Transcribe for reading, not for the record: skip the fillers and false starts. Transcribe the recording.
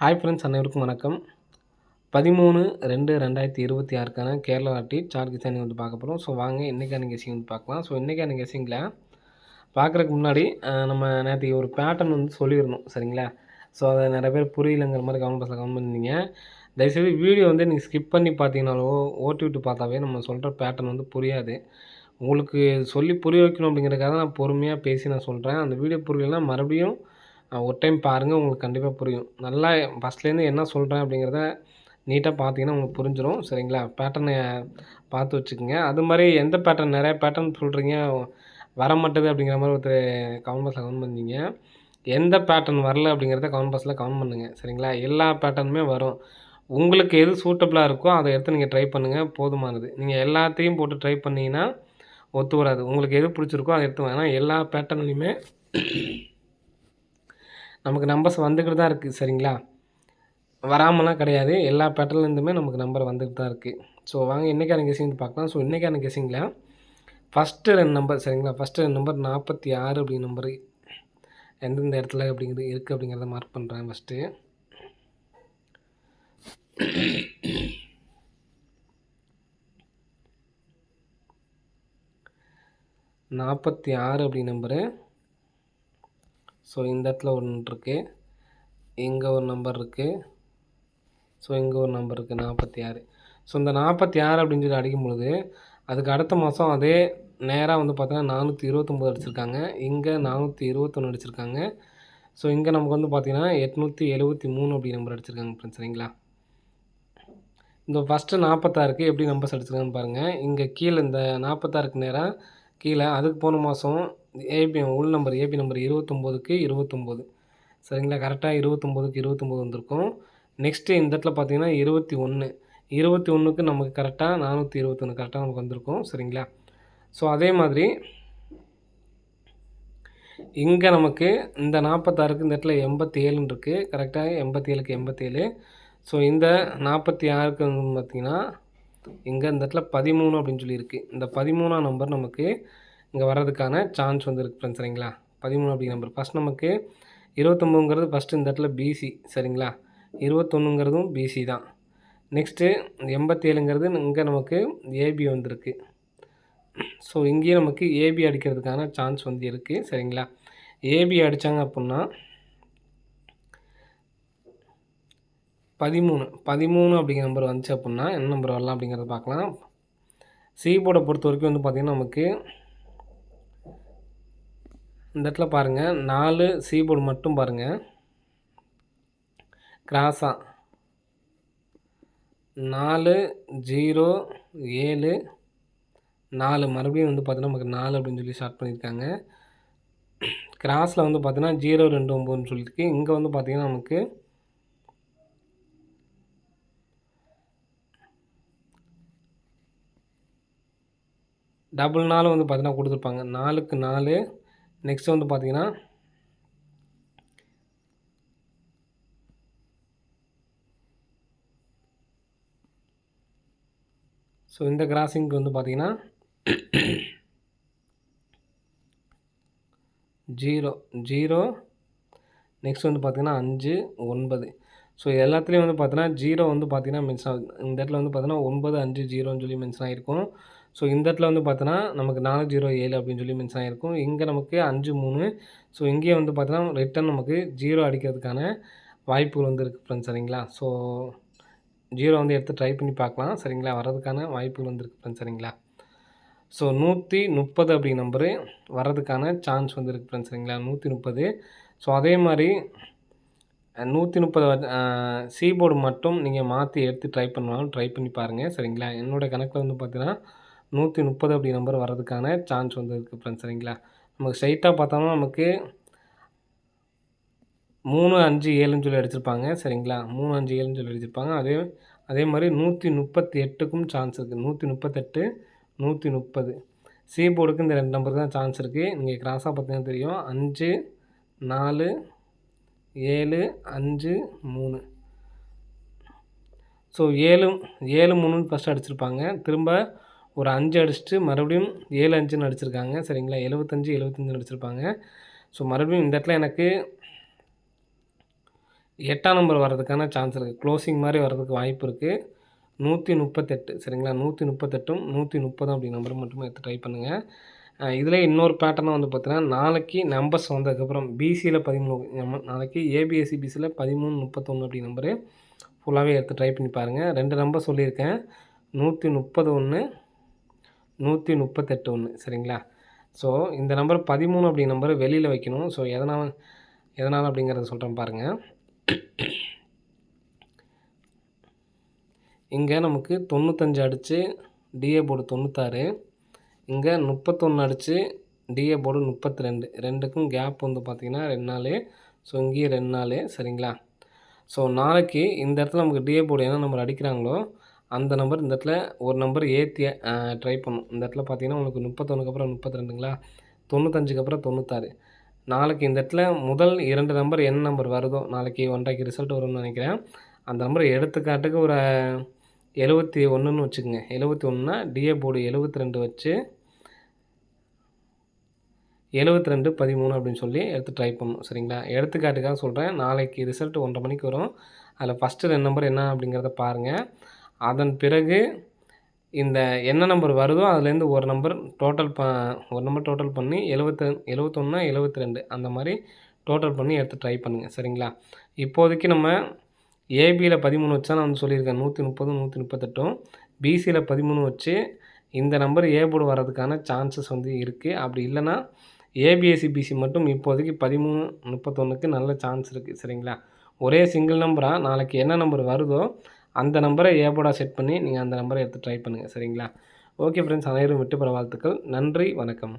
Hi friends, அனைவருக்கும் வணக்கம். 13/2/2026க்கான Kerala lottery chart guessing வந்து பார்க்க போகிறோம். ஸோ வாங்க இன்றைக்கான கெஸிங் வந்து பார்க்கலாம். ஸோ இன்றைக்கான கெஸிங்கில் பார்க்குறதுக்கு முன்னாடி நம்ம நேற்றுக்கு ஒரு பேட்டர்ன் வந்து சொல்லியிருந்தோம், சரிங்களா? ஸோ அதை நிறைய பேர் புரியலைங்கிற மாதிரி கமெண்ட் பாக்ஸில் கமெண்ட் பண்ணியிருந்தீங்க. தயவுசெய்து வீடியோ வந்து நீங்கள் ஸ்கிப் பண்ணி பார்த்தீங்கனாலோ ஓட்டி விட்டு பார்த்தாவே நம்ம சொல்கிற பேட்டர்ன் வந்து புரியாது. உங்களுக்கு சொல்லி புரிய வைக்கணும் அப்படிங்கிறதுக்காக நான் பொறுமையாக பேசி நான் சொல்கிறேன். அந்த வீடியோ புரியலைன்னா மறுபடியும் ஒரு டைம் பாருங்கள், உங்களுக்கு கண்டிப்பாக புரியும். நல்லா ஃபஸ்ட்லேருந்து என்ன சொல்கிறேன் அப்படிங்கிறத நீட்டாக பார்த்தீங்கன்னா உங்களுக்கு புரிஞ்சிடும், சரிங்களா? பேட்டர்னை பார்த்து வச்சுக்கோங்க. அது மாதிரி எந்த பேட்டர்ன் நிறையா பேட்டர்ன் சொல்கிறீங்க வர மாட்டேது அப்படிங்கிற மாதிரி ஒருத்தர் கமெண்ட் பாக்ஸில் கமெண்ட் பண்ணீங்க. எந்த பேட்டர்ன் வரல அப்படிங்கிறத கமெண்ட் பாக்ஸில் கமெண்ட் பண்ணுங்கள், சரிங்களா? எல்லா பேட்டர்னுமே வரும். உங்களுக்கு எது சூட்டபுளாக இருக்கோ அதை எடுத்து நீங்கள் ட்ரை பண்ணுங்கள், போதுமானது. நீங்கள் எல்லாத்தையும் போட்டு ட்ரை பண்ணிங்கன்னா ஒத்து வராது. உங்களுக்கு எது பிடிச்சிருக்கோ அதை எடுத்து ஏன்னா எல்லா பேட்டர்ன்லையுமே நமக்கு நம்பர்ஸ் வந்துக்கிட்டு தான் இருக்குது, சரிங்களா? வராமலாம் கிடையாது. எல்லா பேட்டர்ன்லேருந்துமே நமக்கு நம்பர் வந்துக்கிட்டு தான் இருக்குது. ஸோ வாங்க இன்றைக்கான கெஸிங் பார்க்கலாம். ஸோ இன்றைக்கான கெஸிங்கில் ஃபஸ்ட்டு 2 நம்பர், சரிங்களா? ஃபஸ்ட்டு 2 நம்பர் 46 அப்படிங்கிற நம்பரு எந்தெந்த இடத்துல அப்படிங்கிறது இருக்குது அப்படிங்கிறத மார்க் பண்ணுறேன். ஃபஸ்ட்டு 46 அப்படி நம்பரு. ஸோ இந்த இடத்துல ஒன்று இருக்குது, இங்கே ஒரு நம்பர் இருக்குது, ஸோ இங்கே ஒரு நம்பர் இருக்குது 46. ஸோ இந்த 46 அப்படின்னு சொல்லி அடிக்கும்பொழுது அதுக்கு அடுத்த மாதம் அதே நேராக வந்து பார்த்தீங்கன்னா 429 அடிச்சிருக்காங்க, இங்கே 421 அடிச்சிருக்காங்க. ஸோ இங்கே நமக்கு வந்து பார்த்திங்கன்னா 873 அப்படி நம்பர் அடிச்சிருக்காங்க ஃப்ரெண்ட்ஸ், சரிங்களா? இந்த ஃபஸ்ட்டு 46க்கு எப்படி நம்பர்ஸ் அடிச்சிருக்காங்கன்னு பாருங்கள். இங்கே கீழே இந்த 46க்கு நேராக கீழே அதுக்கு போன மாதம் ஏபி உள் நம்பர் ஏபி நம்பர் 29க்கு 29, சரிங்களா? கரெக்டாக 29க்கு 29 வந்திருக்கும். நெக்ஸ்ட்டு இந்த இடத்துல பார்த்தீங்கன்னா 21க்கு நமக்கு கரெக்டாக 421 கரெக்டாக நமக்கு வந்திருக்கும், சரிங்களா? ஸோ அதே மாதிரி இங்கே நமக்கு இந்த 46க்கு இந்த இடத்துல 87 இருக்குது, கரெக்டாக 87க்கு 87. ஸோ இந்த 46க்கு வந்து பார்த்திங்கன்னா இங்கே இந்த இடத்துல 13 அப்படின்னு சொல்லியிருக்கு. இந்த 13ஆம் நம்பர் நமக்கு இங்கே வர்றதுக்கான சான்ஸ் வந்து இருக்குது ஃப்ரெண்ட்ஸ், சரிங்களா? 13 அப்படி நம்பர் ஃபஸ்ட் நமக்கு 29ங்கிறது ஃபஸ்ட்டு இந்த இடத்துல பிசி, சரிங்களா? 21ங்கிறதும் பிசி தான். நெக்ஸ்ட்டு 87ங்கிறது இங்கே நமக்கு ஏபி வந்திருக்கு. ஸோ இங்கேயும் நமக்கு ஏபி அடிக்கிறதுக்கான சான்ஸ் வந்து இருக்குது, சரிங்களா? ஏபி அடித்தாங்க அப்படின்னா 13 அப்படிங்கிற நம்பர் வந்துச்சு அப்படின்னா என்ன நம்பர் வரலாம் அப்படிங்கிறத பார்க்கலாம். சி போர்டை பொறுத்த வரைக்கும் வந்து பார்த்திங்கன்னா நமக்கு இந்த இடத்துல பாருங்கள் 4 சி போர்டு மட்டும் பாருங்கள், கிராஸாக 4 0 7 4 மறுபடியும் வந்து பார்த்தீங்கன்னா நமக்கு 4 அப்படின்னு சொல்லி ஸ்டார்ட் பண்ணியிருக்காங்க. கிராஸில் வந்து பார்த்தீங்கன்னா 0 2 9ன்னு சொல்லியிருக்கு. இங்கே வந்து பார்த்திங்கன்னா நமக்கு டபுள் 4 வந்து பார்த்தீங்கன்னா கொடுத்துருப்பாங்க, 4க்கு 4. நெக்ஸ்ட் வந்து பார்த்திங்கன்னா ஸோ இந்த கிராசிங்க்கு வந்து பார்த்திங்கன்னா 0 0. நெக்ஸ்ட் வந்து பார்த்திங்கன்னா 5 9. ஸோ எல்லாத்துலேயும் வந்து பார்த்தீங்கன்னா 0 வந்து பார்த்திங்கன்னா மென்ஷன் ஆகுது. இந்த இடத்துல வந்து பார்த்தீங்கன்னா 9 5 0ன்னு சொல்லி மென்ஷன் ஆகிருக்கும். ஸோ இந்த இடத்துல வந்து பார்த்தோன்னா நமக்கு 4 0 7 அப்படின்னு சொல்லி மென்ஷன் ஆகிருக்கும். இங்கே நமக்கு 5 3. ஸோ இங்கேயே வந்து பார்த்தோன்னா ரிட்டன் நமக்கு 0 அடிக்கிறதுக்கான வாய்ப்புகள் வந்து இருக்குது ஃப்ரெண்ட்ஸ், சரிங்களா? ஸோ 0 வந்து எடுத்து ட்ரை பண்ணி பார்க்கலாம், சரிங்களா? வர்றதுக்கான வாய்ப்புகள் வந்து இருக்குது ஃப்ரெண்ட்ஸ், சரிங்களா? ஸோ 130 அப்படி நம்பரு வர்றதுக்கான சான்ஸ் வந்து இருக்குது ஃப்ரெண்ட்ஸ், சரிங்களா? 130. ஸோ அதே மாதிரி 130 சி போர்டு மட்டும் நீங்கள் மாற்றி எடுத்து ட்ரை பண்ணாலும் ட்ரை பண்ணி பாருங்கள், சரிங்களா? என்னோடய கணக்கில் வந்து பார்த்தீங்கன்னா 130 அப்படி நம்பர் வர்றதுக்கான சான்ஸ் வந்து இருக்குது ஃப்ரெண்ட்ஸ், சரிங்களா? நமக்கு ஸ்ட்ரைட்டாக பார்த்தோம்னா நமக்கு 3 5 7ன்னு சொல்லி அடிச்சிருப்பாங்க, சரிங்களா? 3 5 7ன்னு சொல்லி அடிச்சிருப்பாங்க. அதே மாதிரி 138க்கும் சான்ஸ் இருக்குது. 138 130 சி போர்டுக்கு இந்த 2 நம்பர் தான் சான்ஸ் இருக்குது. நீங்கள் கிராஸாக பார்த்தீங்கன்னா தெரியும், 5 4 7 5 3. ஸோ 7 3ன்னு ஃபஸ்ட்டு அடிச்சிருப்பாங்க, திரும்ப ஒரு 5 அடிச்சுட்டு மறுபடியும் 7 5ன்னு அடிச்சிருக்காங்க, சரிங்களா? 75 75ன்னு அடிச்சிருப்பாங்க. ஸோ மறுபடியும் இந்த இடத்துல எனக்கு 8ஆம் நம்பர் வர்றதுக்கான சான்ஸ் இருக்குது. க்ளோசிங் மாதிரி வர்றதுக்கு வாய்ப்பு இருக்குது. 138 சரிங்களா? 138ம் 130 அப்படி நம்பர் மட்டுமே எடுத்து ட்ரை பண்ணுங்கள். இதில் இன்னொரு பேட்டர்னாக வந்து பார்த்தீங்கன்னா, நாளைக்கு நம்பர்ஸ் வந்ததுக்கப்புறம் பிசியில் 13 நாளைக்கு ஏபிஎஸ்சி பிசியில் 13, 31 அப்படி நம்பரு ஃபுல்லாகவே எடுத்து ட்ரை பண்ணி பாருங்கள். 2 நம்பர் சொல்லியிருக்கேன். 130 ஒன்று, 138 ஒன்று சரிங்களா? ஸோ இந்த நம்பர் 13 அப்படி நம்பரை வெளியில் வைக்கணும். ஸோ எதனால் அப்படிங்கிறத சொல்கிறேன் பாருங்கள். இங்கே நமக்கு 95 அடித்து டிஏ போர்டு 96, இங்கே 31 அடித்து டிஏ போர்டு 32, ரெண்டுக்கும் கேப் வந்து பார்த்திங்கன்னா 2 நாள். ஸோ இங்கேயும் 2 நாள் சரிங்களா? ஸோ நாளைக்கு இந்த இடத்துல நமக்கு டிஏ போர்டு என்ன நம்பர் அடிக்கிறாங்களோ அந்த நம்பர் இந்த இடத்துல ஒரு நம்பர் ஏற்றி ட்ரை பண்ணும். இந்த இடத்துல பார்த்திங்கன்னா உங்களுக்கு 31க்கு அப்புறம் 32ங்களா, 95க்கு அப்புறம் 96. நாளைக்கு இந்த இடத்துல முதல் 2 நம்பர் என்ன நம்பர் வருதோ, நாளைக்கு 1:30க்கு ரிசல்ட் வரும்னு நினைக்கிறேன். அந்த நம்பர் எடுத்துக்காட்டுக்கு ஒரு 71ன்னு வச்சுக்கோங்க. 71னா டிஏ போர்டு 72 வச்சு 72, 13 அப்படின்னு சொல்லி எடுத்து ட்ரை பண்ணணும் சரிங்களா? எடுத்துக்காட்டுக்காக சொல்கிறேன். நாளைக்கு ரிசல்ட் 1:30 மணிக்கு வரும். அதில் ஃபஸ்ட்டு 2 நம்பர் என்ன அப்படிங்கிறத பாருங்கள். அதன் பிறகு இந்த என்ன நம்பர் வருதோ அதுலேருந்து ஒரு நம்பர் டோட்டல் பண்ணி 71, 72 அந்த மாதிரி டோட்டல் பண்ணி எடுத்து ட்ரை பண்ணுங்கள் சரிங்களா? இப்போதைக்கு நம்ம ஏபியில் 13 வச்சா நான் வந்து சொல்லியிருக்கேன் 130, 138ம், பிசியில் 13 வச்சு இந்த நம்பர் ஏ போர்டு வர்றதுக்கான சான்சஸ் வந்து இருக்குது. அப்படி இல்லைன்னா ஏபிஎஸ்சி பிசி மட்டும் இப்போதைக்கு 13, 31க்கு நல்ல சான்ஸ் இருக்குது சரிங்களா? ஒரே சிங்கிள் நம்பராக நாளைக்கு என்ன நம்பர் வருதோ அந்த நம்பரை ஏ போர்டாக செட் பண்ணி நீங்கள் அந்த நம்பரை எடுத்து ட்ரை பண்ணுங்கள் சரிங்களா? ஓகே ஃப்ரெண்ட்ஸ், அனைவரும் வெற்றி பெற வாழ்த்துக்கள். நன்றி, வணக்கம்.